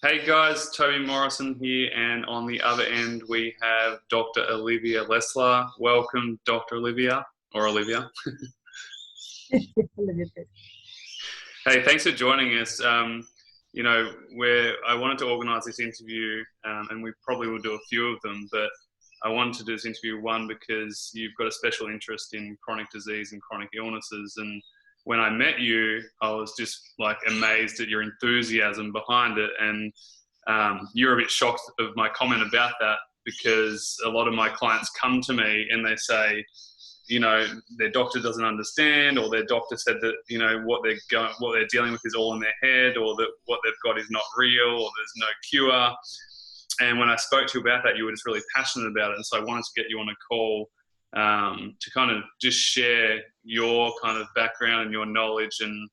Hey guys, Toby Morrison here, and on the other end we have Dr. Olivia Lesslar. Welcome, Dr. Olivia, or Olivia. Hey, thanks for joining us. I wanted to organise this interview, and we probably will do a few of them, but I wanted to do this interview, one, because you've got a special interest in chronic disease and chronic illnesses, and when I met you, I was just like amazed at your enthusiasm behind it. And you're a bit shocked of my comment about that, because a lot of my clients come to me and they say, their doctor doesn't understand, or their doctor said that, what they're dealing with is all in their head, or that what they've got is not real, or there's no cure. And when I spoke to you about that, you were just really passionate about it. And so I wanted to get you on a call to kind of just share your kind of background and your knowledge and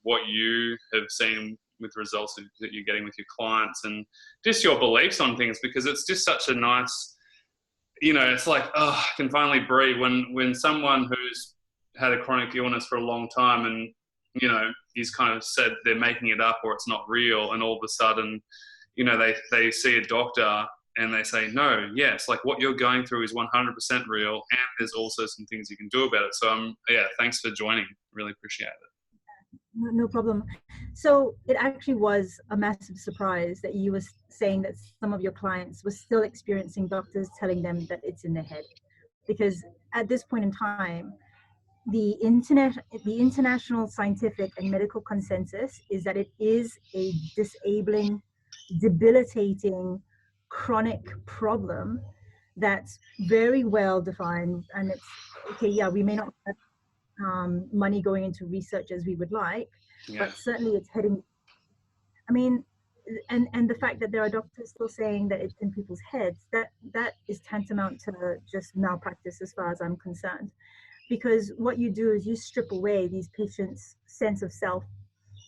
what you have seen with results that you're getting with your clients, and just your beliefs on things, because it's just such a nice, it's like, oh, I can finally breathe when someone who's had a chronic illness for a long time and, he's kind of said they're making it up or it's not real, and all of a sudden, they see a doctor and they say, no, yes, like what you're going through is 100% real, and there's also some things you can do about it. So thanks for joining. Really appreciate it. No problem. So it actually was a massive surprise that you were saying that some of your clients were still experiencing doctors telling them that it's in their head. Because at this point in time, the international scientific and medical consensus is that it is a disabling, debilitating, chronic problem that's very well defined. And it's, okay, yeah, we may not have money going into research as we would like, but certainly it's heading, and the fact that there are doctors still saying that it's in people's heads, that is tantamount to just malpractice as far as I'm concerned. Because what you do is you strip away these patients' sense of self,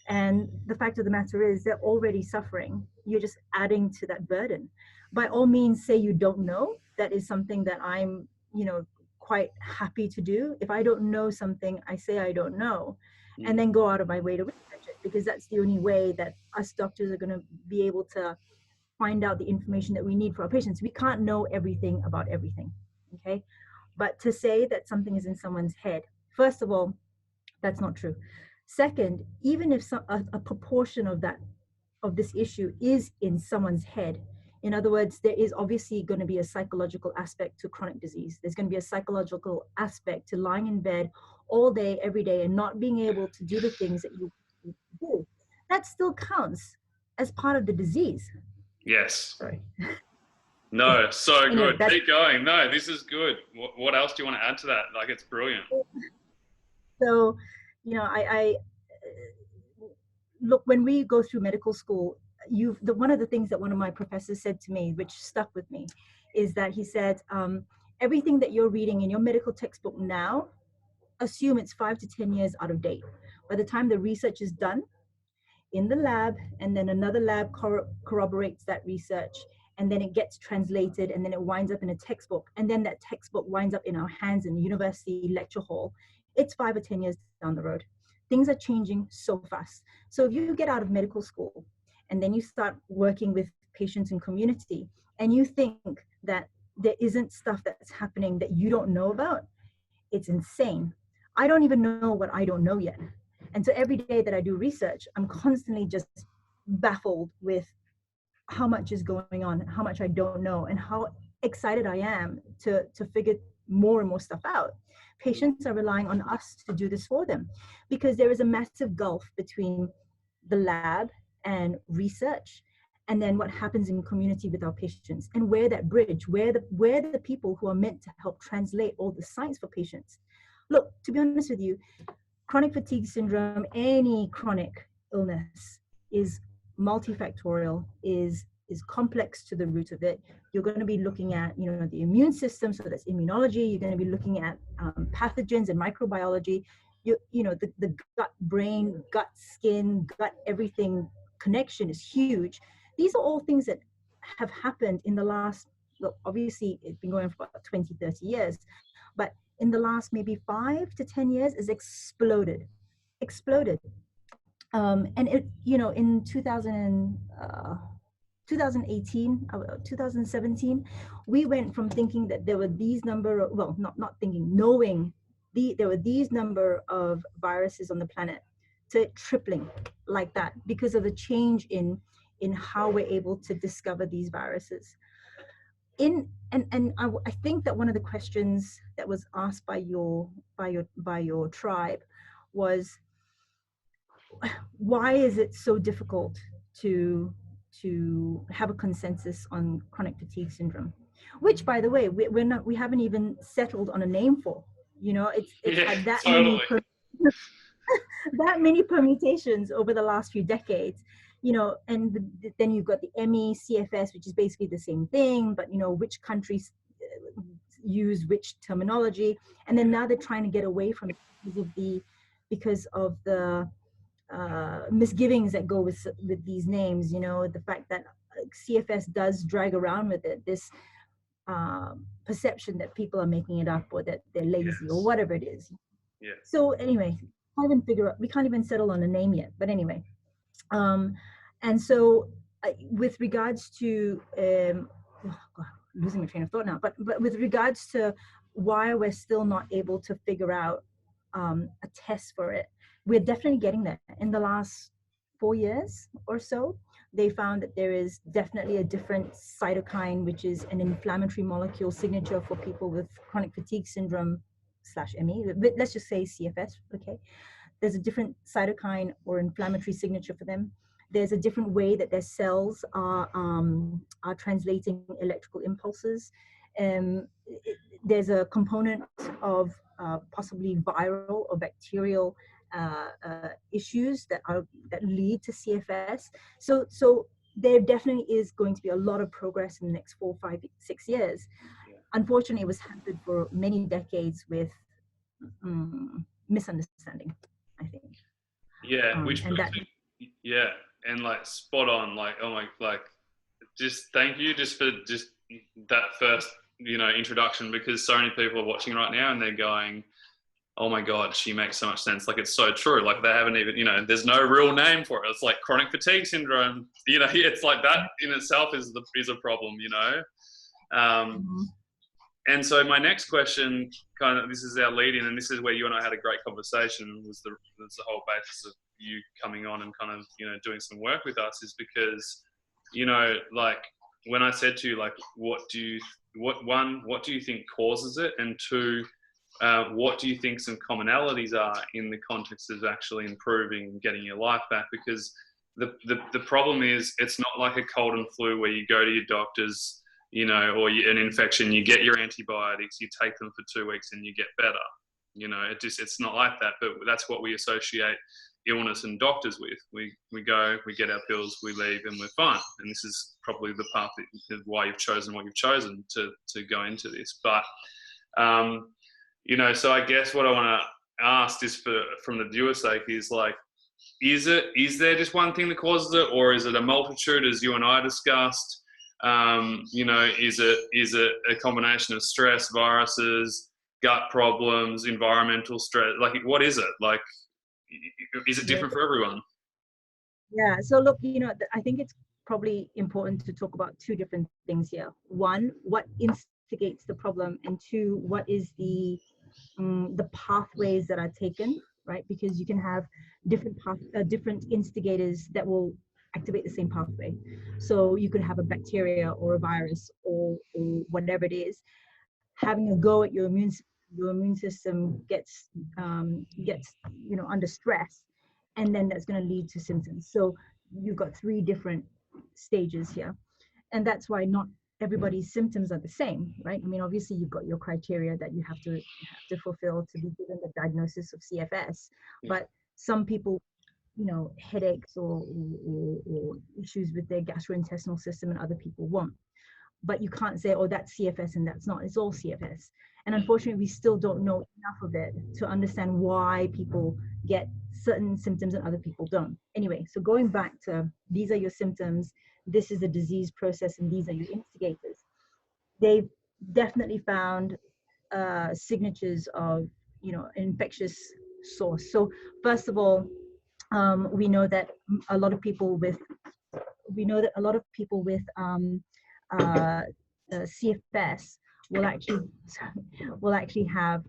and the fact of the matter is they're already suffering. You're just adding to that burden. By all means, say you don't know. That is something that I'm, quite happy to do. If I don't know something, I say I don't know, and then go out of my way to research it, because that's the only way that us doctors are going to be able to find out the information that we need for our patients. We can't know everything about everything, okay? But to say that something is in someone's head, first of all, that's not true. Second, even if a proportion of this issue is in someone's head, in other words, there is obviously going to be a psychological aspect to chronic disease. There's going to be a psychological aspect to lying in bed all day, every day, and not being able to do the things that you do. That still counts as part of the disease. Yes. Sorry. No, so good. Keep going. No, this is good. What else do you want to add to that? Like, it's brilliant. So, I look, when we go through medical school, one of the things that one of my professors said to me, which stuck with me, is that he said, everything that you're reading in your medical textbook now, assume it's 5 to 10 years out of date. By the time the research is done in the lab, and then another lab corroborates that research, and then it gets translated, and then it winds up in a textbook, and then that textbook winds up in our hands in the university lecture hall, it's 5 or 10 years down the road. Things are changing so fast. So if you get out of medical school and then you start working with patients in community, and you think that there isn't stuff that's happening that you don't know about, it's insane. I don't even know what I don't know yet. And so every day that I do research, I'm constantly just baffled with how much is going on, how much I don't know, and how excited I am to figure more and more stuff out. Patients are relying on us to do this for them, because there is a massive gulf between the lab and research, and then what happens in community with our patients, and where that bridge, where the people who are meant to help translate all the science for patients. Look, to be honest with you, chronic fatigue syndrome, any chronic illness, is multifactorial, is complex to the root of it. You're going to be looking at, the immune system, so that's immunology. You're going to be looking at pathogens and microbiology. The gut, brain, gut, skin, gut, everything connection is huge. These are all things that have happened in the last, well, obviously it's been going on for about 20, 30 years, but in the last maybe 5 to 10 years is exploded. And it, in 2018, 2017, we went from thinking that there were these number of, well, not thinking, knowing there were these number of viruses on the planet to tripling like that because of the change in how we're able to discover these viruses. I think that one of the questions that was asked by your tribe was, why is it so difficult to have a consensus on chronic fatigue syndrome, which, by the way, we haven't even settled on a name for. You know, it's had that totally. that many permutations over the last few decades, you know, and then you've got the ME, CFS, which is basically the same thing, but, you know, which countries use which terminology. And then now they're trying to get away from it because of the misgivings that go with these names, you know, the fact that CFS does drag around with it, this perception that people are making it up or that they're lazy or whatever it is. Yeah. So anyway, we can't even settle on a name yet, but anyway. And so with regards to, losing my train of thought now, but with regards to why we're still not able to figure out a test for it, we're definitely getting there. In the last 4 years or so, they found that there is definitely a different cytokine, which is an inflammatory molecule signature for people with chronic fatigue syndrome / ME. Let's just say CFS, okay? There's a different cytokine or inflammatory signature for them. There's a different way that their cells are translating electrical impulses. There's a component of possibly viral or bacterial issues that lead to CFS. So there definitely is going to be a lot of progress in the next 4, 5, 6 years. Yeah. Unfortunately, it was hampered for many decades with misunderstanding, I think. Yeah, and like spot on. Like, oh my, like, just thank you just for just that first, you know, introduction, because so many people are watching right now and they're going, oh my God, she makes so much sense. Like, it's so true. Like, they haven't even, you know, there's no real name for it. It's like chronic fatigue syndrome. You know, it's like that in itself is a problem, you know? And so my next question, kind of, this is our lead in, and this is where you and I had a great conversation, was the whole basis of you coming on and kind of, you know, doing some work with us, is because, you know, like, when I said to you, like, what do you think causes it? And two, what do you think some commonalities are in the context of actually improving and getting your life back? Because the problem is, it's not like a cold and flu where you go to your doctors, you know, or an infection, you get your antibiotics, you take them for 2 weeks and you get better. You know, it's not like that, but that's what we associate illness and doctors with. We go, we get our pills, we leave, and we're fine. And this is probably the path of why you've chosen what you've chosen to go into this. But, you know, so I guess what I want to ask, just from the viewer's sake, is like, is there just one thing that causes it, or is it a multitude, as you and I discussed? You know, is it a combination of stress, viruses, gut problems, environmental stress? Like, what is it? Like, is it different for everyone? Yeah. So look, you know, I think it's probably important to talk about two different things here. One, what instigates the problem, and two, what is the pathways that are taken, right? Because you can have different instigators that will activate the same pathway. So you could have a bacteria or a virus or whatever it is having a go at your immune system gets you know, under stress, and then that's going to lead to symptoms. So you've got 3 different stages here, and that's why not everybody's symptoms are the same, right? I mean, obviously you've got your criteria that you have to fulfill to be given the diagnosis of CFS, but some people, you know, headaches or issues with their gastrointestinal system, and other people won't. But you can't say, oh, that's CFS and that's not. It's all CFS. And unfortunately, we still don't know enough of it to understand why people get certain symptoms and other people don't. Anyway, so going back to, these are your symptoms, this is the disease process, and these are your instigators. They've definitely found signatures of, you know, an infectious source. So first of all, we know that a lot of people with we know that a lot of people with CFS will actually have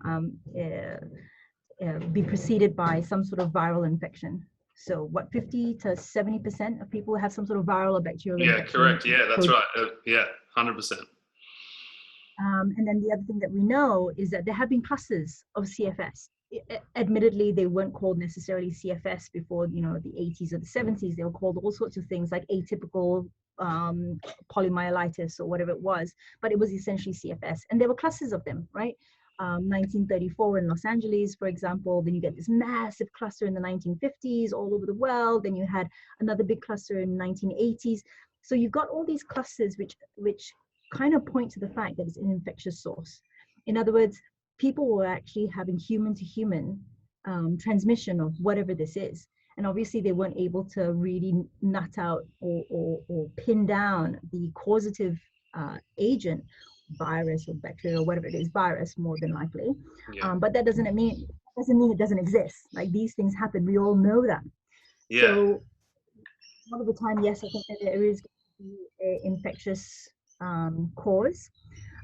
be preceded by some sort of viral infection. So what, 50 to 70% of people have some sort of viral or bacterial infection? Yeah, correct. Yeah, that's right. Yeah, 100%. And then the other thing that we know is that there have been clusters of CFS. Admittedly, they weren't called necessarily CFS before, the 80s or the 70s. They were called all sorts of things like atypical polymyelitis or whatever it was, but it was essentially CFS. And there were clusters of them, right? 1934 in Los Angeles, for example. Then you get this massive cluster in the 1950s all over the world. Then you had another big cluster in 1980s. So you've got all these clusters which kind of point to the fact that it's an infectious source. In other words, people were actually having human to human transmission of whatever this is. And obviously they weren't able to really nut out or pin down the causative agent, virus or bacteria or whatever it is, virus more than likely. Yeah. But that doesn't mean it doesn't exist. Like, these things happen. We all know that. Yeah. So a lot of the time, yes, I think that there is an infectious cause.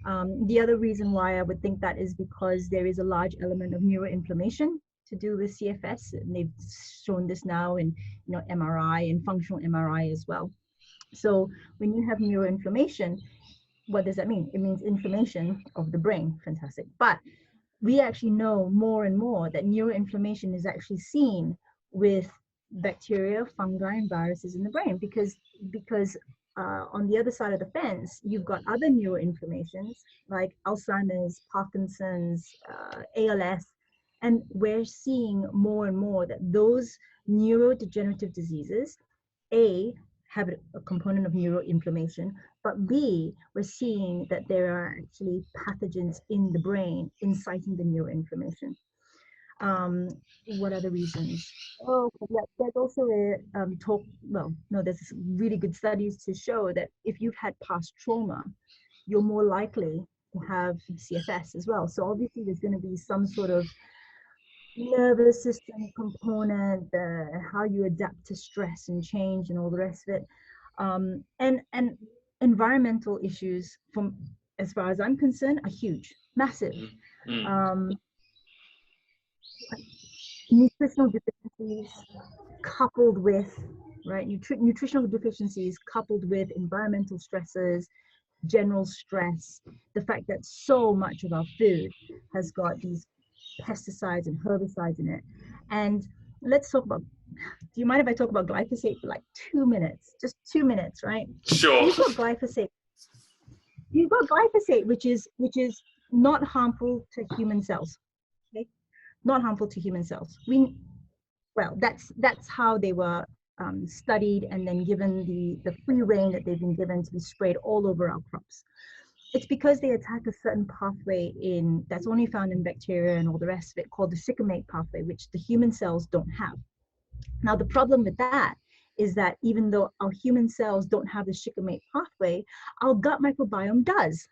The other reason why I would think that is because there is a large element of neuroinflammation to do with CFS, and they've shown this now in MRI and functional MRI as well. So when you have neuroinflammation, what does that mean? It means inflammation of the brain. Fantastic. But we actually know more and more that neuroinflammation is actually seen with bacteria, fungi, and viruses in the brain, because on the other side of the fence, you've got other neuroinflammations like Alzheimer's, Parkinson's, ALS, and we're seeing more and more that those neurodegenerative diseases, A, have a component of neuroinflammation, but B, we're seeing that there are actually pathogens in the brain inciting the neuroinflammation. What other reasons? Oh, yeah, there's also there's really good studies to show that if you've had past trauma, you're more likely to have CFS as well. So obviously there's going to be some sort of nervous system component, how you adapt to stress and change and all the rest of it. And environmental issues, from as far as I'm concerned, are huge, massive. Nutritional deficiencies coupled with, nutritional deficiencies coupled with environmental stresses, general stress, the fact that so much of our food has got these pesticides and herbicides in it. And let's talk about, do you mind if I talk about glyphosate for like 2 minutes? Just 2 minutes, right? Sure. You've got glyphosate, which is not harmful to human cells. Okay? Not harmful to human cells. That's how they were studied and then given the free rein that they've been given to be sprayed all over our crops. It's because they attack a certain pathway that's only found in bacteria and all the rest of it, called the shikimate pathway, which the human cells don't have. Now, the problem with that is that even though our human cells don't have the shikimate pathway, our gut microbiome does.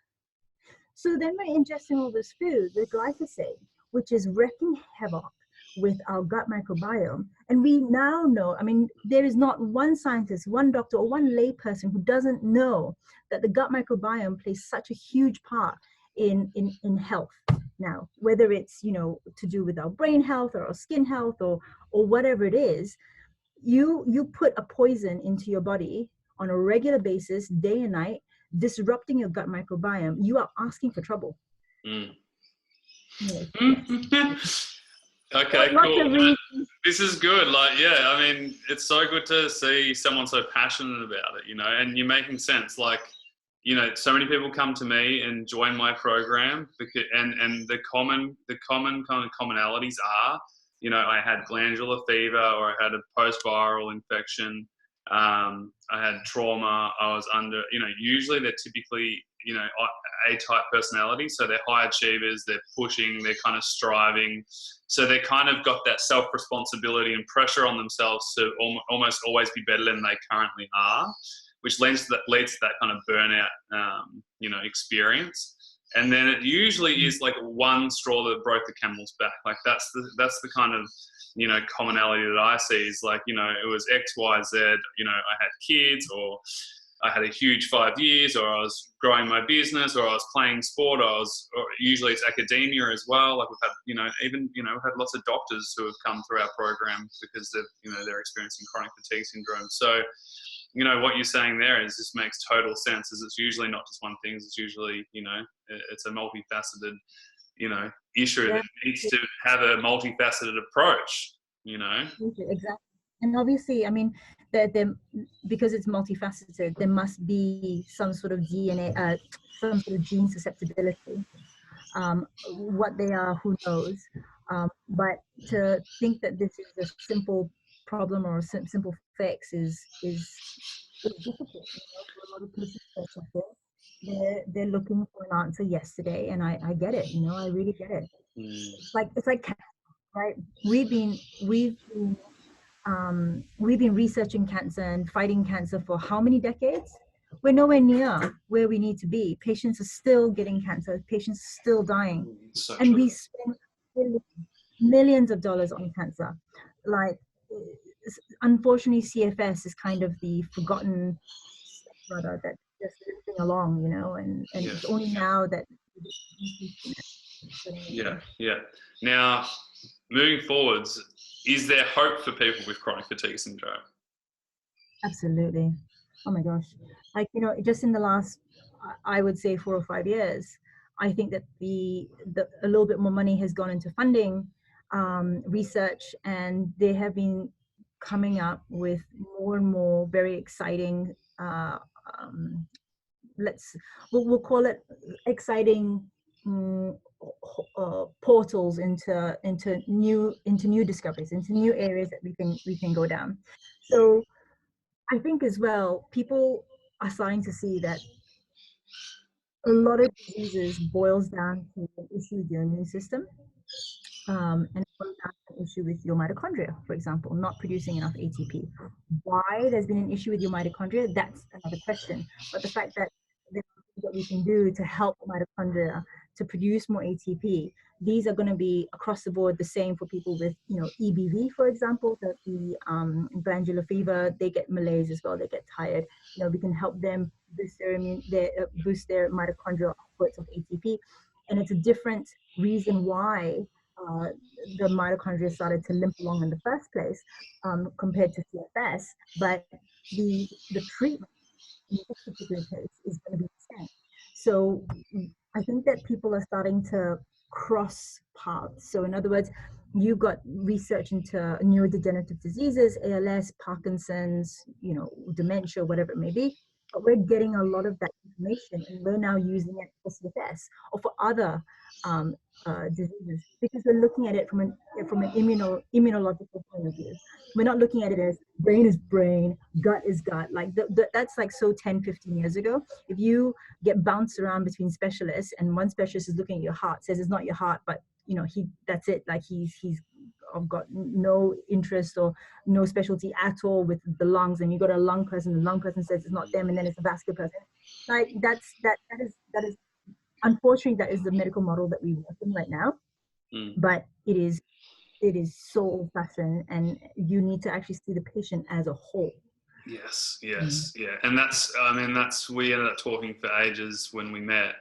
So then we're ingesting all this food with glyphosate, which is wreaking havoc with our gut microbiome. And we now know, there is not one scientist, one doctor, or one layperson who doesn't know that the gut microbiome plays such a huge part in health. Now, whether it's, to do with our brain health or our skin health or whatever it is, you put a poison into your body on a regular basis, day and night, disrupting your gut microbiome, you are asking for trouble. Yes. Okay, cool. This is good. It's so good to see someone so passionate about it, and you're making sense. So many people come to me and join my program because, and the common kind of commonalities are, I had glandular fever, or I had a post-viral infection. I had trauma. I was under, usually they're typically, A-type personality. So they're high achievers, they're pushing, they're kind of striving. So they kind of got that self-responsibility and pressure on themselves to almost always be better than they currently are, which leads to that kind of burnout, experience. And then it usually is like one straw that broke the camel's back. Like that's the kind of commonality that I see is like, it was X, Y, Z, I had kids, or I had a huge 5 years, or I was growing my business, or I was playing sport, or usually it's academia as well. Like we've had, we've had lots of doctors who have come through our program because they're experiencing chronic fatigue syndrome. So, what you're saying there is this makes total sense, is it's usually not just one thing, it's usually, it's a multifaceted, issue that needs to have a multifaceted approach, Exactly. And obviously, I mean, because it's multifaceted, there must be some sort of DNA, some sort of gene susceptibility. What they are, who knows? But to think that this is a simple problem or a simple fix is difficult. For a lot of patients that suffer, they're looking for an answer yesterday, and I get it. I really get it. It's like cancer, right? We've been researching cancer and fighting cancer for how many decades? We're nowhere near where we need to be. Patients are still getting cancer. Patients are still dying. And we spend millions of dollars on cancer. Like, unfortunately, CFS is kind of the forgotten brother that's just living along, and it's only now that. Yeah. Now, moving forwards, is there hope for people with chronic fatigue syndrome? Absolutely. Oh my gosh. Like, just in the last, I would say 4 or 5 years, I think that a little bit more money has gone into funding research, and they have been coming up with more and more very exciting, we'll call it exciting portals into new discoveries, into new areas that we can go down. So I think as well, people are starting to see that a lot of diseases boils down to an issue with your immune system, and it boils down to an issue with your mitochondria, for example, not producing enough ATP. Why there's been an issue with your mitochondria, that's another question. But the fact that there's things that we can do to help the mitochondria to produce more ATP, these are going to be across the board the same for people with, EBV, for example, the glandular fever. They get malaise as well. They get tired. We can help them boost their mitochondrial outputs of ATP, and it's a different reason why the mitochondria started to limp along in the first place compared to CFS. But the treatment in this particular case is going to be the same. So I think that people are starting to cross paths. So in other words, you've got research into neurodegenerative diseases, ALS, Parkinson's, dementia, whatever it may be. But we're getting a lot of that information, and we're now using it for CFS or for other diseases, because we're looking at it from an immunological point of view. We're not looking at it as brain is brain, gut is gut. Like that's like so 10, 15 years ago. If you get bounced around between specialists, and one specialist is looking at your heart, says it's not your heart, but that's it. Like he's got no interest or no specialty at all with the lungs, and you got a lung person, the lung person says it's not them, and then it's a vascular person. Like that is unfortunately, that is the medical model that we work in right now. But it is so old-fashioned, and you need to actually see the patient as a whole. Yes, yeah. And we ended up talking for ages when we met,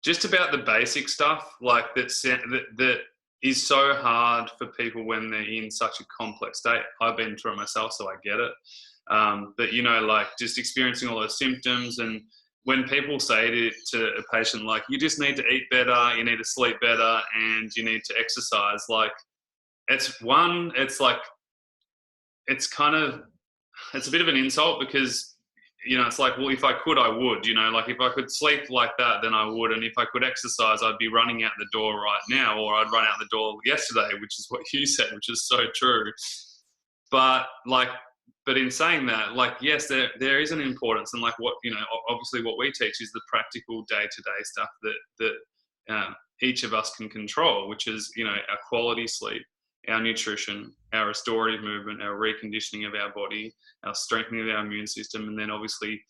just about the basic stuff, like that is so hard for people when they're in such a complex state. I've been through it myself, so I get it. But like just experiencing all those symptoms, and when people say to a patient, like, you just need to eat better, you need to sleep better, and you need to exercise, like, it's a bit of an insult, because, it's like, well, if I could, I would, like if I could sleep like that, then I would. And if I could exercise, I'd be running out the door right now, or I'd run out the door yesterday, which is what you said, which is so true. But in saying that, like, yes, there is an importance, and like what, obviously what we teach is the practical day-to-day stuff that each of us can control, which is, our quality sleep, our nutrition, our restorative movement, our reconditioning of our body, our strengthening of our immune system, and then obviously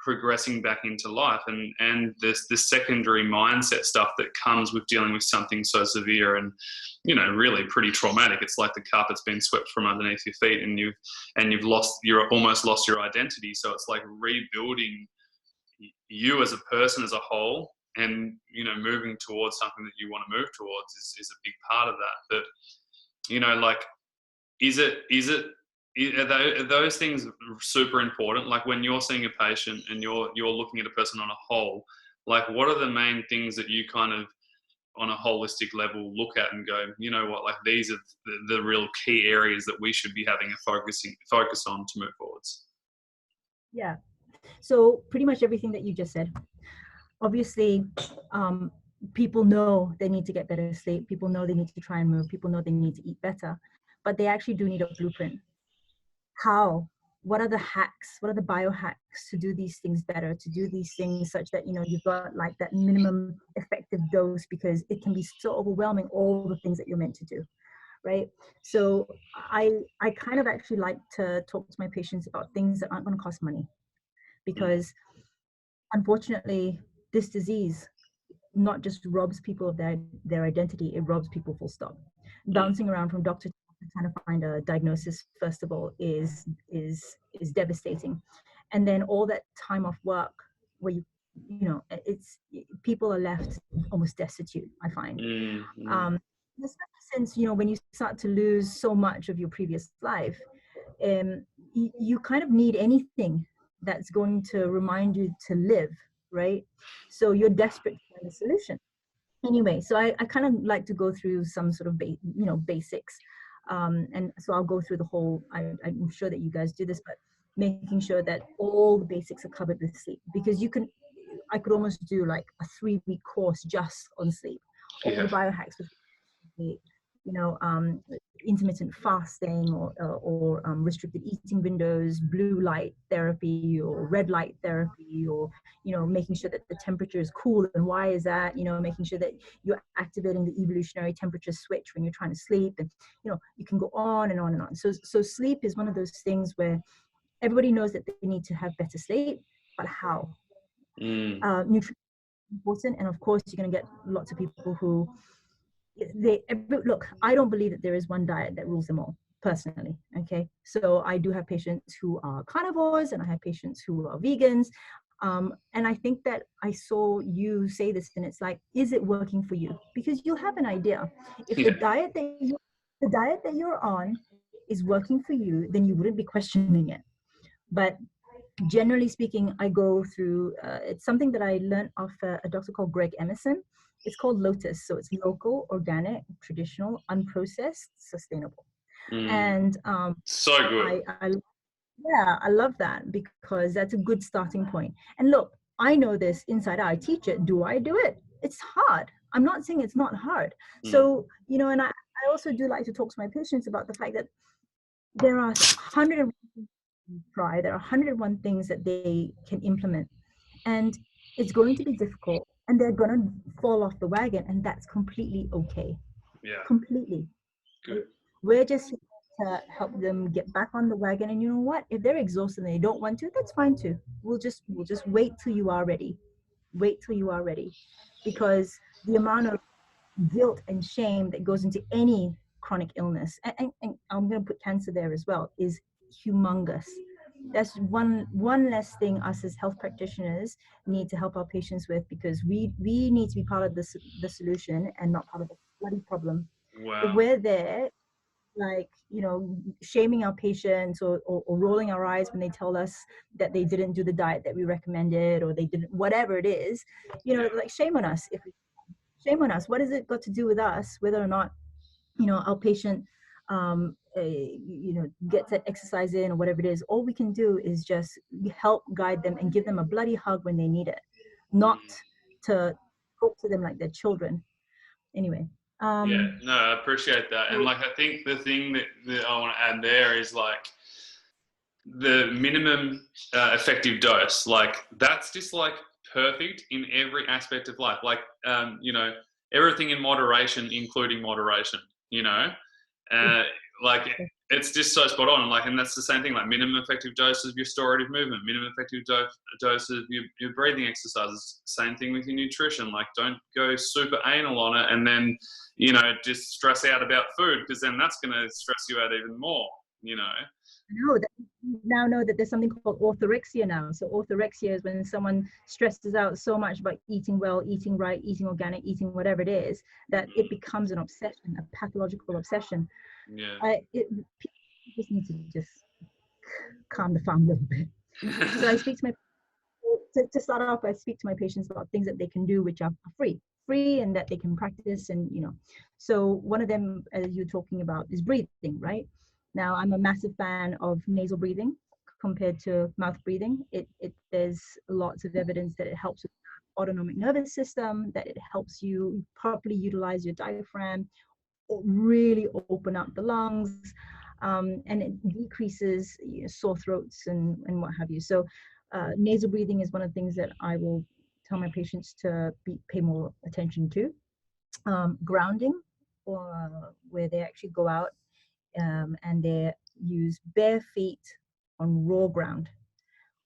progressing back into life, and the secondary mindset stuff that comes with dealing with something so severe and really pretty traumatic. It's like the carpet's been swept from underneath your feet, and you're almost lost your identity. So it's like rebuilding you as a person as a whole, and moving towards something that you want to move towards is a big part of that. But like, are those things super important? Like when you're seeing a patient and you're looking at a person on a whole, like what are the main things that you kind of on a holistic level look at and go, like these are the real key areas that we should be having a focus on to move forwards? Yeah. So pretty much everything that you just said. Obviously, people know they need to get better sleep. People know they need to try and move. People know they need to eat better, but they actually do need a blueprint. How? What are the hacks? What are the biohacks to do these things better, to do these things such that, you've got like that minimum effective dose, because it can be so overwhelming, all the things that you're meant to do, right? So I kind of actually like to talk to my patients about things that aren't going to cost money, because unfortunately, this disease not just robs people of their identity, it robs people full stop. Bouncing around from doctor to doctor trying to find a diagnosis, first of all, is devastating. And then all that time off work where it's people are left almost destitute, I find. Since when you start to lose so much of your previous life, you kind of need anything that's going to remind you to live, right? So you're desperate to find a solution. Anyway, so I kind of like to go through some sort of basics, and so I'll go through the whole. I'm sure that you guys do this, but making sure that all the basics are covered with sleep, because I could almost do like a 3-week course just on sleep, all the biohacks with sleep, intermittent fasting or restricted eating windows, blue light therapy or red light therapy, or making sure that the temperature is cool. And why is that? Making sure that you're activating the evolutionary temperature switch when you're trying to sleep. And you can go on and on and on. So sleep is one of those things where everybody knows that they need to have better sleep, but how? Nutrition is important, and of course you're going to get lots of people who look, I don't believe that there is one diet that rules them all, personally. Okay, so I do have patients who are carnivores, and I have patients who are vegans, and I think that I saw you say this, and it's like, is it working for you? Because you'll have an idea. If the diet that you're on is working for you, then you wouldn't be questioning it. But generally speaking, I go through, it's something that I learned off a doctor called Greg Emerson. It's called Lotus. So it's local, organic, traditional, unprocessed, sustainable. And so good. I love that, because that's a good starting point. And look, I know this inside out. I teach it. Do I do it? It's hard. I'm not saying it's not hard. So, and I also do like to talk to my patients about the fact that there are 101 things that they can implement, and it's going to be difficult, and they're going to fall off the wagon, and that's completely okay. Completely good. We're just here to help them get back on the wagon. And you know what, if they're exhausted and they don't want to, that's fine too. We'll just wait till you are ready. Because the amount of guilt and shame that goes into any chronic illness, and I'm going to put cancer there as well, is humongous. That's one less thing us as health practitioners need to help our patients with, because we need to be part of the solution and not part of the bloody problem. Wow. If we're there, like, shaming our patients or rolling our eyes when they tell us that they didn't do the diet that we recommended, or they didn't, whatever it is, like, shame on us. Shame on us. What has it got to do with us, whether or not, our patient, gets that exercise in or whatever it is? All we can do is just help guide them and give them a bloody hug when they need it, not to talk to them like they're children. Anyway. No, I appreciate that. And like, I think the thing that I want to add there is like the minimum effective dose. Like, that's just like perfect in every aspect of life. Like, everything in moderation, including moderation, like it's just so spot on. Like, and that's the same thing, like minimum effective dose of your restorative movement, minimum effective dose of your breathing exercises. Same thing with your nutrition. Like, don't go super anal on it and then, you know, just stress out about food, because then that's going to stress you out even more, you know. Now know that there's something called orthorexia now. So orthorexia is when someone stresses out so much about eating well, eating right, eating organic, eating whatever it is, that it becomes an obsession, a pathological obsession. Yeah. People just need to just calm the farm a little bit. So I speak to my to start off, I speak to my patients about things that they can do which are free and that they can practice. And, you know, so one of them, as you're talking about, is breathing, right? Now, I'm a massive fan of nasal breathing compared to mouth breathing. There's lots of evidence that it helps with the autonomic nervous system, that it helps you properly utilize your diaphragm, really open up the lungs, and it decreases, you know, sore throats and what have you. So nasal breathing is one of the things that I will tell my patients to pay more attention to. Grounding, where they actually go out and they use bare feet on raw ground,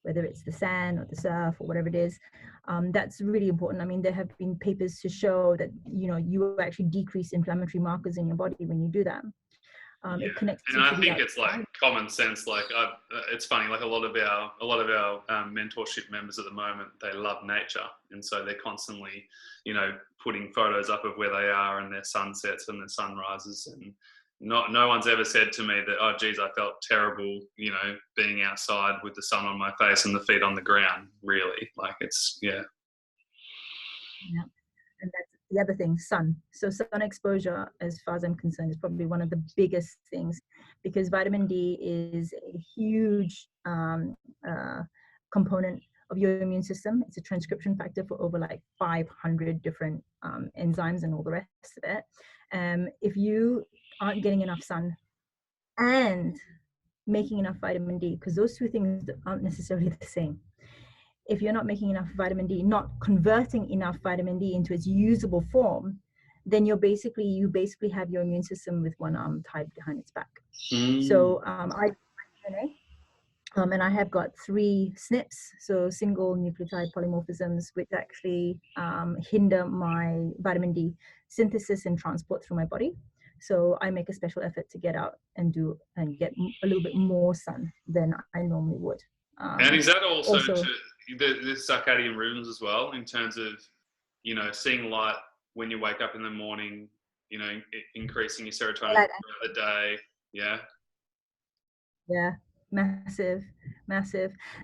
whether it's the sand or the surf or whatever it is. That's really important. I mean, there have been papers to show that, you know, you actually decrease inflammatory markers in your body when you do that. Yeah. It connects and I think it's like common sense. Like, it's funny, like a lot of our mentorship members at the moment, they love nature, and so they're constantly, you know, putting photos up of where they are and their sunsets and their sunrises, and no one's ever said to me that, oh geez, I felt terrible, you know, being outside with the sun on my face and the feet on the ground. Really, like, it's Yeah. And that's the other thing, sun. So sun exposure, as far as I'm concerned, is probably one of the biggest things, because vitamin D is a huge component of your immune system. It's a transcription factor for over like 500 different enzymes and all the rest of it. If you aren't getting enough sun and making enough vitamin D, because those two things aren't necessarily the same. If you're not making enough vitamin D, not converting enough vitamin D into its usable form, then you basically have your immune system with one arm tied behind its back. So and I have got 3 SNPs, so single nucleotide polymorphisms, which actually hinder my vitamin D synthesis and transport through my body. So I make a special effort to get out and get a little bit more sun than I normally would. And is that also to the circadian rhythms as well, in terms of, you know, seeing light when you wake up in the morning, you know, increasing your serotonin throughout the day? Yeah, massive.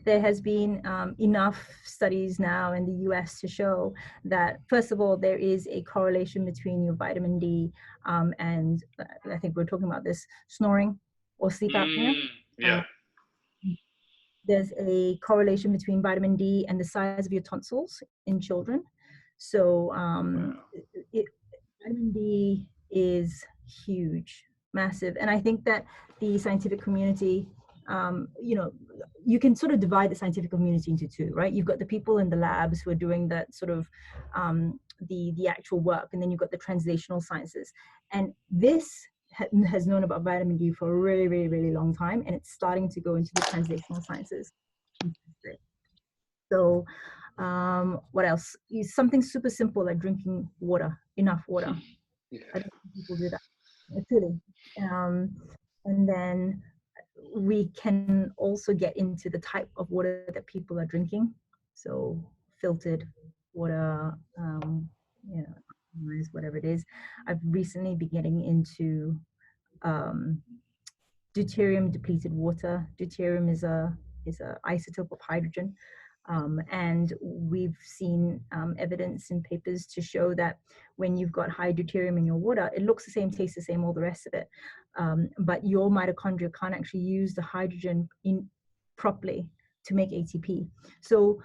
There has been enough studies now in the US to show that, first of all, there is a correlation between your vitamin D and I think we're talking about this, snoring or sleep apnea. There's a correlation between vitamin D and the size of your tonsils in children. So vitamin D is huge, massive. And I think that the scientific community, you know, you can sort of divide the scientific community into 2, right? You've got the people in the labs who are doing that sort of the actual work, and then you've got the translational sciences. And this has known about vitamin D for a really, really, really long time, and it's starting to go into the translational sciences. So what else? Something super simple like drinking water, enough water. I don't think people do that. Truly. And then we can also get into the type of water that people are drinking. So filtered water, you know, whatever it is. I've recently been getting into deuterium depleted water. Deuterium is a isotope of hydrogen. And we've seen evidence in papers to show that when you've got high deuterium in your water, it looks the same, tastes the same, all the rest of it. But your mitochondria can't actually use the hydrogen properly to make ATP. So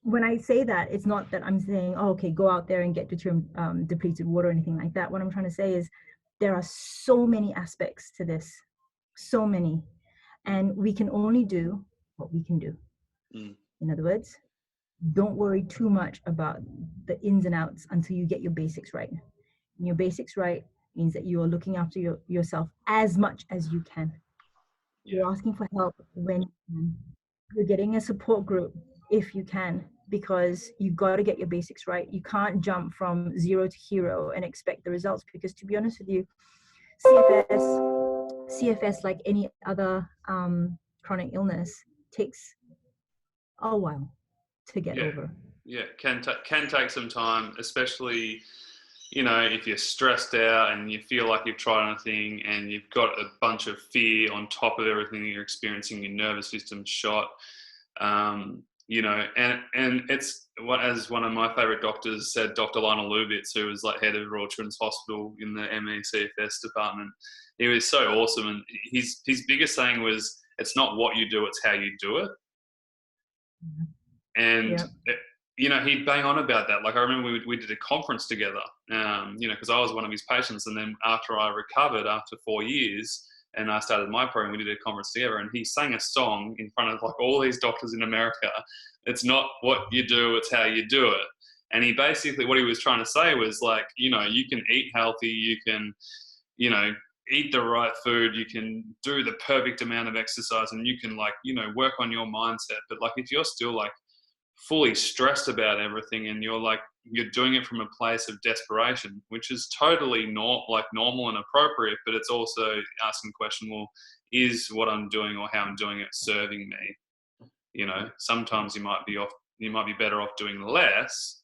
when I say that, it's not that I'm saying, oh, okay, go out there and get deuterium depleted water or anything like that. What I'm trying to say is there are so many aspects to this, so many, and we can only do what we can do. In other words, don't worry too much about the ins and outs until you get your basics right. And your basics right means that you are looking after yourself as much as you can. Yeah. You're asking for help when you can. You're getting a support group if you can, because you've got to get your basics right. You can't jump from zero to hero and expect the results, because to be honest with you, CFS, like any other chronic illness, takes a while to get over. Yeah, can take some time, especially, you know, if you're stressed out and you feel like you've tried anything and you've got a bunch of fear on top of everything that you're experiencing, your nervous system's shot. You know, and it's what, as one of my favorite doctors said, Dr. Olivia, who was like head of Royal Children's Hospital in the ME CFS department. He was so awesome, and his biggest saying was, "It's not what you do, it's how you do it." And you know, he'd bang on about that. Like, I remember we did a conference together, you know, because I was one of his patients, and then after I recovered after 4 years and I started my program, we did a conference together, and he sang a song in front of like all these doctors in America. It's not what you do, it's how you do it. And he basically, what he was trying to say was like, you know, you can eat healthy, you can, you know, eat the right food, you can do the perfect amount of exercise, and you can, like, you know, work on your mindset. But like, if you're still like fully stressed about everything and you're doing it from a place of desperation, which is totally normal and appropriate, but it's also asking the question, well, is what I'm doing or how I'm doing it serving me? You know, sometimes you might be better off doing less,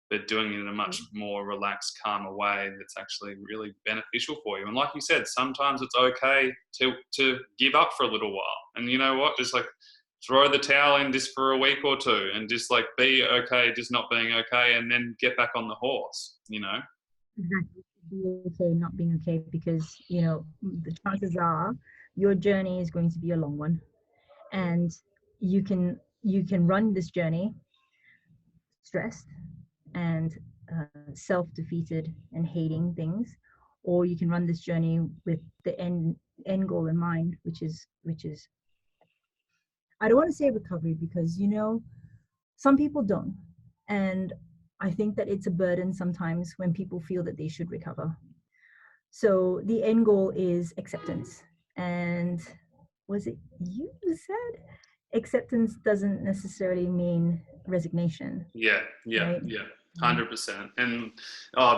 but doing it in a much more relaxed, calmer way that's actually really beneficial for you. And like you said, sometimes it's okay to give up for a little while. And you know what? Just like throw the towel in just for a week or two and just like be okay, just not being okay, and then get back on the horse, you know? Exactly. Be okay, not being okay, because, you know, the chances are your journey is going to be a long one, and you can run this journey stressed and self-defeated and hating things, or you can run this journey with the end goal in mind, which is I don't want to say recovery, because, you know, some people don't, and I think that it's a burden sometimes when people feel that they should recover. So the end goal is acceptance. And was it you who said acceptance doesn't necessarily mean resignation? Yeah, right? 100%. And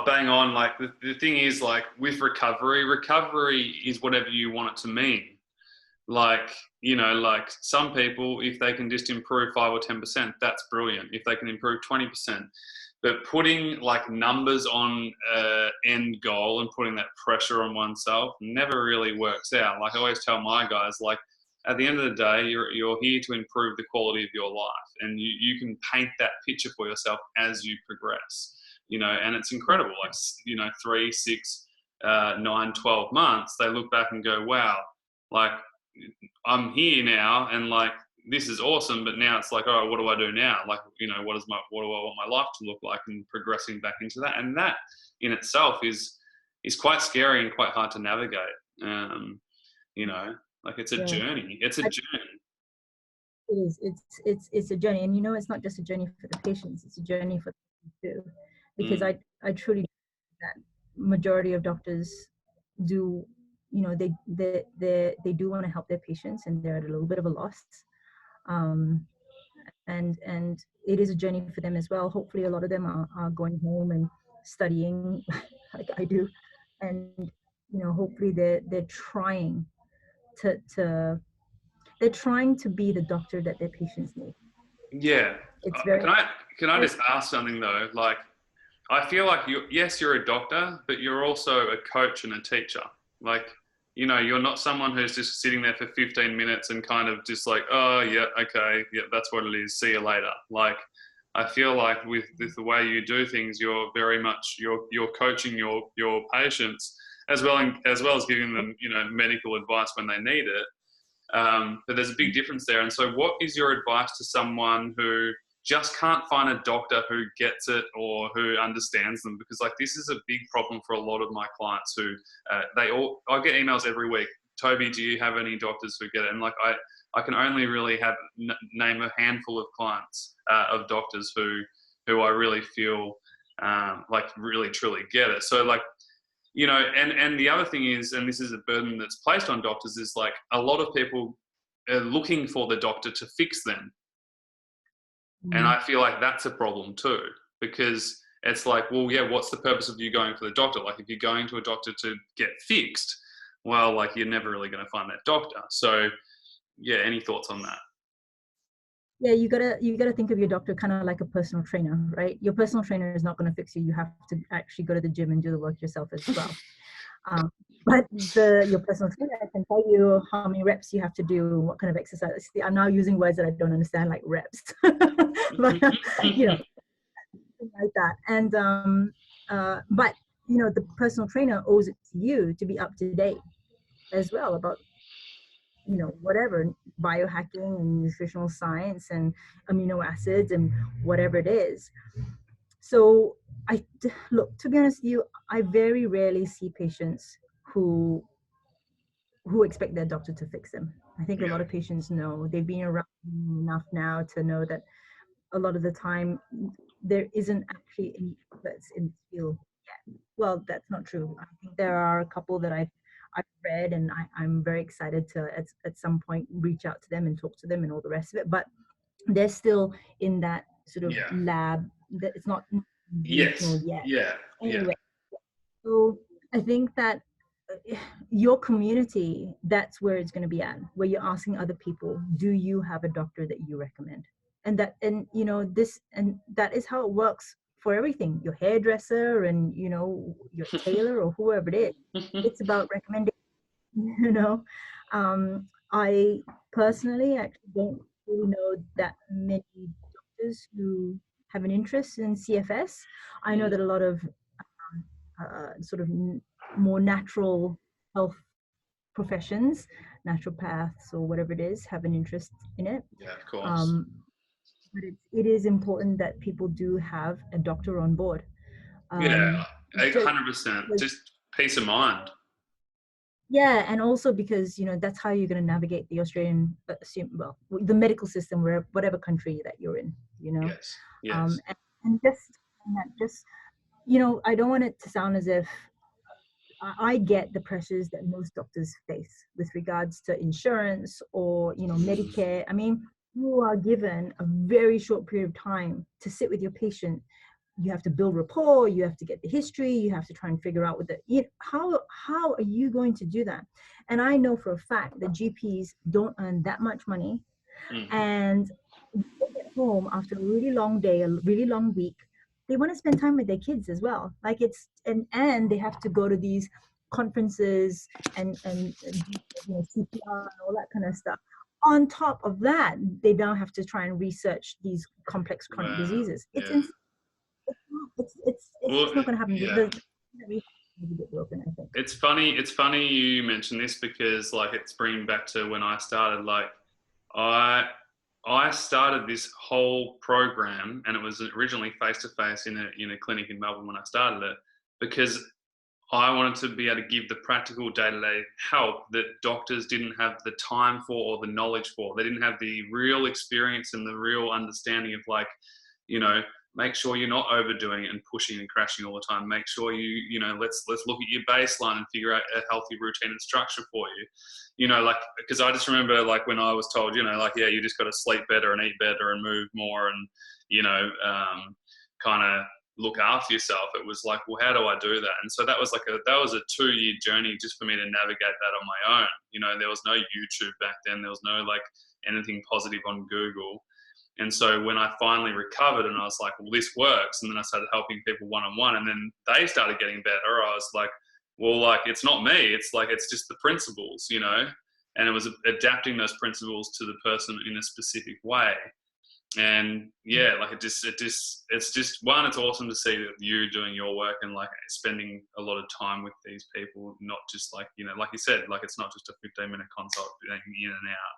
bang on. Like the thing is, like with recovery is whatever you want it to mean. Like, you know, like some people, if they can just improve 5 or 10%, that's brilliant. If they can improve 20%, but putting like numbers on end goal and putting that pressure on oneself never really works out. Like I always tell my guys, like at the end of the day, you're here to improve the quality of your life, and you can paint that picture for yourself as you progress, you know, and it's incredible. Like, you know, 3, 6, 9, 12 months, they look back and go, wow, like I'm here now, and like this is awesome, but now it's like, all right, what do I do now? Like, you know, what do I want my life to look like, and progressing back into that. And that in itself is quite scary and quite hard to navigate. You know, like it's a journey. It's a journey. It is. It's a journey, and you know, it's not just a journey for the patients; it's a journey for them too. Because I truly that majority of doctors do, you know, they do want to help their patients, and they're at a little bit of a loss. And it is a journey for them as well. Hopefully, a lot of them are going home and studying, like I do, and you know, hopefully they're trying to they're trying to be the doctor that their patients need. Yeah. It's very. Can I just ask something though? Like, I feel like you're a doctor, but you're also a coach and a teacher. Like, you know, you're not someone who's just sitting there for 15 minutes and kind of just like, oh yeah, okay, yeah, that's what it is. See you later. Like, I feel like with the way you do things, you're very much you're coaching your patients as well as giving them, you know, medical advice when they need it. But there's a big difference there. And so what is your advice to someone who just can't find a doctor who gets it or who understands them? Because like this is a big problem for a lot of my clients who I get emails every week. Toby, do you have any doctors who get it? And like I can only really name a handful of clients of doctors who I really feel like really truly get it. So like, you know, and the other thing is, and this is a burden that's placed on doctors, is like a lot of people are looking for the doctor to fix them. And I feel like that's a problem too, because it's like, well, yeah, what's the purpose of you going for the doctor? Like, if you're going to a doctor to get fixed, well, like, you're never really going to find that doctor. So, yeah, any thoughts on that? Yeah, you gotta think of your doctor kind of like a personal trainer, right? Your personal trainer is not going to fix you. You have to actually go to the gym and do the work yourself as well. But your personal trainer can tell you how many reps you have to do, what kind of exercise. See, I'm now using words that I don't understand, like reps, but you know, like that. And but you know, the personal trainer owes it to you to be up to date as well about, you know, whatever biohacking and nutritional science and amino acids and whatever it is. So look, to be honest with you, I very rarely see patients who expect their doctor to fix them. I think a lot of patients know, they've been around enough now to know that a lot of the time there isn't actually any experts in the field yet. Well, that's not true. I think there are a couple that I've read, and I'm very excited to at some point reach out to them and talk to them and all the rest of it. But they're still in that sort of lab that it's not Yes. yet. Yeah. Anyway, so I think that your community, that's where it's going to be at, where you're asking other people, do you have a doctor that you recommend? And you know, that is how it works for everything, your hairdresser and, you know, your tailor or whoever it is. It's about recommendation. You know, I personally actually don't really know that many doctors who have an interest in CFS. I know that a lot of sort of more natural health professions, naturopaths or whatever it is, have an interest in it. Yeah, of course. But it is important that people do have a doctor on board. Yeah, Just, 100%. Just peace of mind. yeah, and also because, you know, that's how you're going to navigate the Australian, well, the medical system, where whatever country that you're in, you know. Yes. Yes. And just, you know, I don't want it to sound as if I get the pressures that most doctors face with regards to insurance or, you know, Medicare. I mean, you are given a very short period of time to sit with your patient. You have to build rapport, you have to get the history, you have to try and figure out how are you going to do that? And I know for a fact that GPs don't earn that much money. And they get home after a really long day, a really long week, they want to spend time with their kids as well. Like and they have to go to these conferences and you know, CPR and all that kind of stuff. On top of that, they now have to try and research these complex chronic diseases. It's just not going to happen. Yeah. Broken, I think. It's funny you mentioned this, because like it's bringing back to when I started. Like I started this whole program, and it was originally face-to-face in a clinic in Melbourne when I started it, because I wanted to be able to give the practical day-to-day help that doctors didn't have the time for or the knowledge for. They didn't have the real experience and the real understanding of, like, you know, make sure you're not overdoing it and pushing and crashing all the time. Make sure you know, let's look at your baseline and figure out a healthy routine and structure for you. You know, like, because I just remember, like, when I was told, you know, like, yeah, you just got to sleep better and eat better and move more and, you know, kind of look after yourself. It was like, well, how do I do that? And so that was a 2-year journey just for me to navigate that on my own. You know, there was no YouTube back then. There was no like anything positive on Google. And so when I finally recovered and I was like, well, this works, and then I started helping people one-on-one, and then they started getting better, I was like, well, like, it's not me. It's like, it's just the principles, you know? And it was adapting those principles to the person in a specific way. And yeah, like it's just one, it's awesome to see that you doing your work and like spending a lot of time with these people, not just like, you know, like you said, like it's not just a 15-minute consult in and out,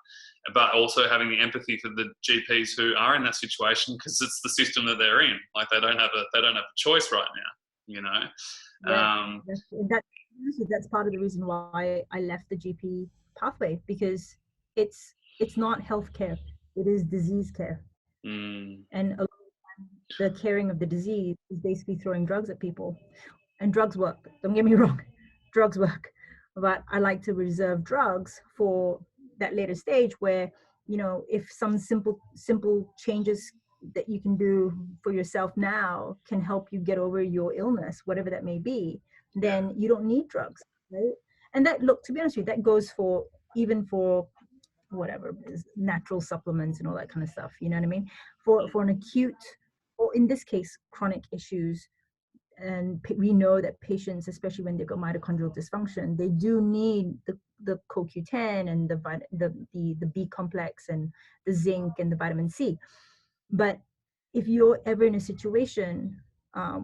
but also having the empathy for the GPs who are in that situation, because it's the system that they're in. Like they don't have a choice right now, you know. Yeah, that's part of the reason why I left the GP pathway, because it's not healthcare, it is disease care. And a lot of the time, the caring of the disease is basically throwing drugs at people. And drugs work. Don't get me wrong, drugs work. But I like to reserve drugs for that later stage where, you know, if some simple changes that you can do for yourself now can help you get over your illness, whatever that may be, then you don't need drugs, right? And that, look, to be honest with you, that goes for even for whatever natural supplements and all that kind of stuff. You know what I mean? For an acute, or in this case, chronic issues, and we know that patients, especially when they've got mitochondrial dysfunction, they do need the CoQ10 and the B complex and the zinc and the vitamin C. But if you're ever in a situation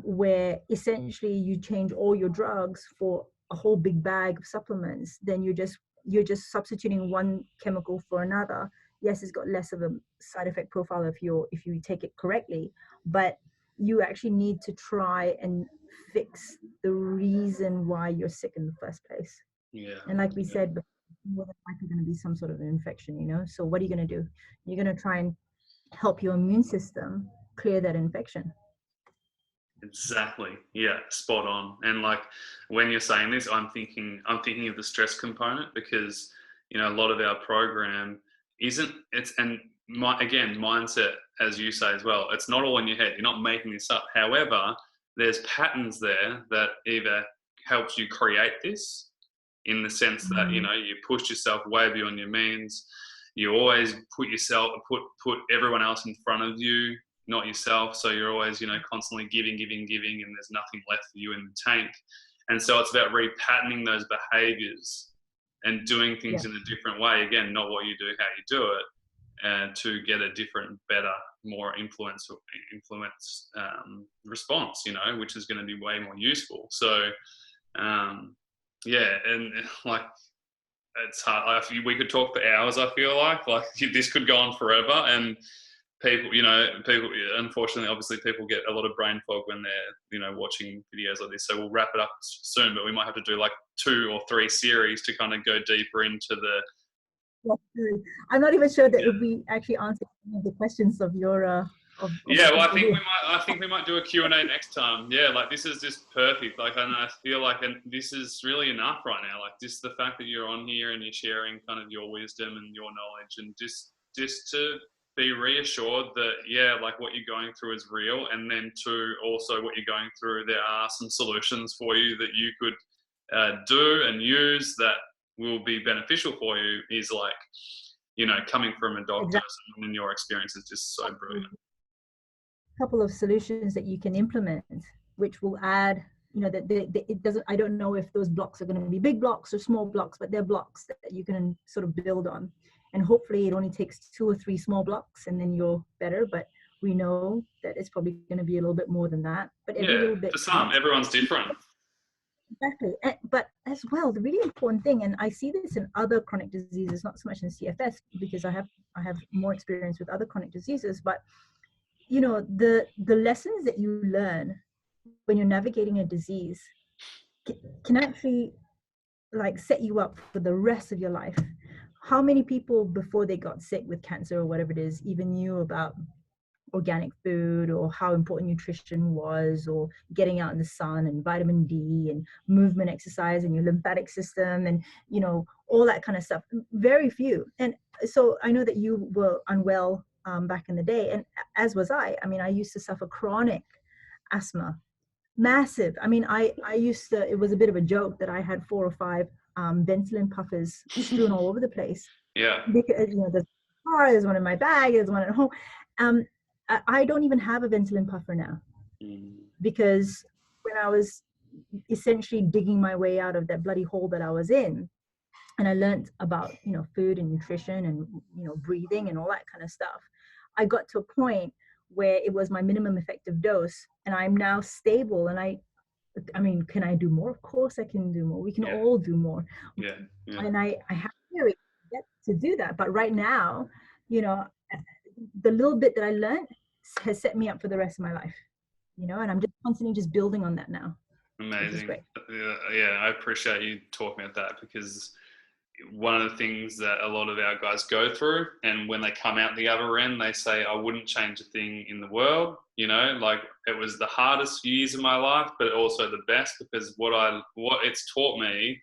where essentially you change all your drugs for a whole big bag of supplements, then you're just substituting one chemical for another. Yes, it's got less of a side effect profile if you take it correctly, but you actually need to try and fix the reason why you're sick in the first place. And like we said, more than likely going to be some sort of an infection, you know. So what are you going to do? You're going to try and help your immune system clear that infection. Exactly. Yeah, spot on. And like when you're saying this, I'm thinking of the stress component, because you know a lot of our program again, mindset, as you say as well, it's not all in your head. You're not making this up. However, there's patterns there that either helps you create this, in the sense that, you know, you push yourself way beyond your means. You always put everyone else in front of you, not yourself. So you're always, you know, constantly giving, and there's nothing left for you in the tank. And so it's about repatterning those behaviors and doing things in a different way. Again, not what you do, how you do it, and to get a different, better, more influence response, you know, which is going to be way more useful. So, yeah, and like, it's hard. We could talk for hours. I feel like this could go on forever, and people, unfortunately, obviously, people get a lot of brain fog when they're, you know, watching videos like this. So we'll wrap it up soon, but we might have to do like 2 or 3 series to kind of go deeper into the. I'm not even sure that if we actually answered some of the questions of your. Well, I think we might do a Q&A next time. Yeah, like this is just perfect. Like, and I feel like, and this is really enough right now. Like, just the fact that you're on here and you're sharing kind of your wisdom and your knowledge, and just to be reassured that, yeah, like what you're going through is real, and then to also what you're going through, there are some solutions for you that you could do and use that will be beneficial for you, is like, you know, coming from a doctor. Exactly. And your experience is just so brilliant. Couple of solutions that you can implement, which will add, you know, that it doesn't, I don't know if those blocks are going to be big blocks or small blocks, but they're blocks that you can sort of build on. And hopefully it only takes 2 or 3 small blocks and then you're better. But we know that it's probably going to be a little bit more than that. But every little bit. For some, everyone's different. Exactly. But as well, the really important thing, and I see this in other chronic diseases, not so much in CFS, because I have more experience with other chronic diseases, but you know, the lessons that you learn when you're navigating a disease can actually like set you up for the rest of your life. How many people before they got sick with cancer or whatever it is even knew about organic food, or how important nutrition was, or getting out in the sun, and vitamin D, and movement, exercise, and your lymphatic system, and, you know, all that kind of stuff? Very few. And so I know that you were unwell back in the day, and as was I. I mean, I used to suffer chronic asthma, massive. I mean, I used to, it was a bit of a joke that I had 4 or 5 Ventolin puffers strewn all over the place. Yeah. Because, you know, there's one in my bag, there's one at home. I don't even have a Ventolin puffer now, because when I was essentially digging my way out of that bloody hole that I was in, and I learned about, you know, food and nutrition and, you know, breathing and all that kind of stuff, I got to a point where it was my minimum effective dose, and I'm now stable. And I mean, can I do more? Of course I can do more. We can all do more. Yeah. And I have to get to do that. But right now, you know, the little bit that I learned has set me up for the rest of my life, you know, and I'm just constantly just building on that now. Amazing. Yeah, I appreciate you talking about that, because one of the things that a lot of our guys go through, and when they come out the other end, they say, I wouldn't change a thing in the world. You know, like, it was the hardest few years of my life, but also the best, because what it's taught me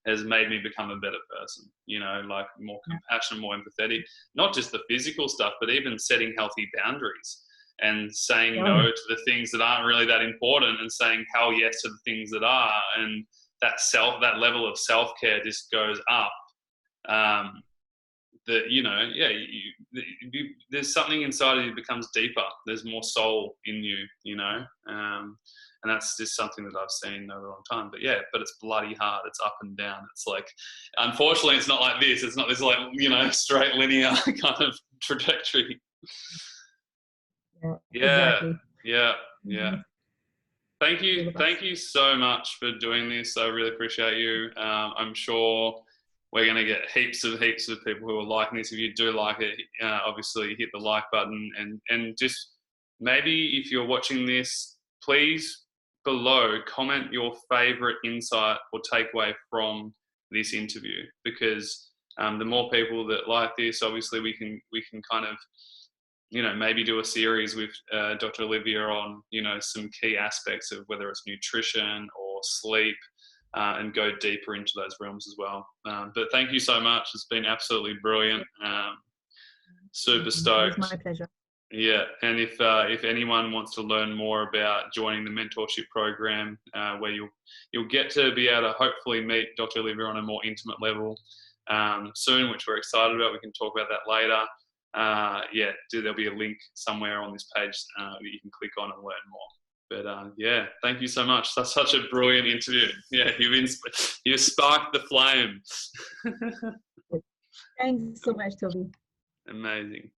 has made me become a better person, you know, like more compassionate, more empathetic, not just the physical stuff, but even setting healthy boundaries and saying no to the things that aren't really that important, and saying hell yes to the things that are. And that level of self-care just goes up. That, you know, there's something inside of you becomes deeper. There's more soul in you, you know, and that's just something that I've seen over a long time. But it's bloody hard. It's up and down. It's like, unfortunately, it's not like this. It's not this, like, you know, straight linear kind of trajectory. Exactly. Thank you so much for doing this. I really appreciate you. I'm sure we're going to get heaps of people who are liking this. If you do like it, obviously hit the like button, and just maybe if you're watching this, please below comment your favorite insight or takeaway from this interview, because the more people that like this, obviously we can kind of, you know, maybe do a series with Dr. Olivia on, you know, some key aspects of whether it's nutrition or sleep, and go deeper into those realms as well. But thank you so much. It's been absolutely brilliant. Super stoked. It's my pleasure. Yeah, and if anyone wants to learn more about joining the mentorship program, where you'll get to be able to hopefully meet Dr. Olivia on a more intimate level soon, which we're excited about. We can talk about that later. There'll be a link somewhere on this page that you can click on and learn more. But thank you so much. That's such a brilliant interview. Yeah, you've sparked the flame. Thanks so much, Toby. Amazing.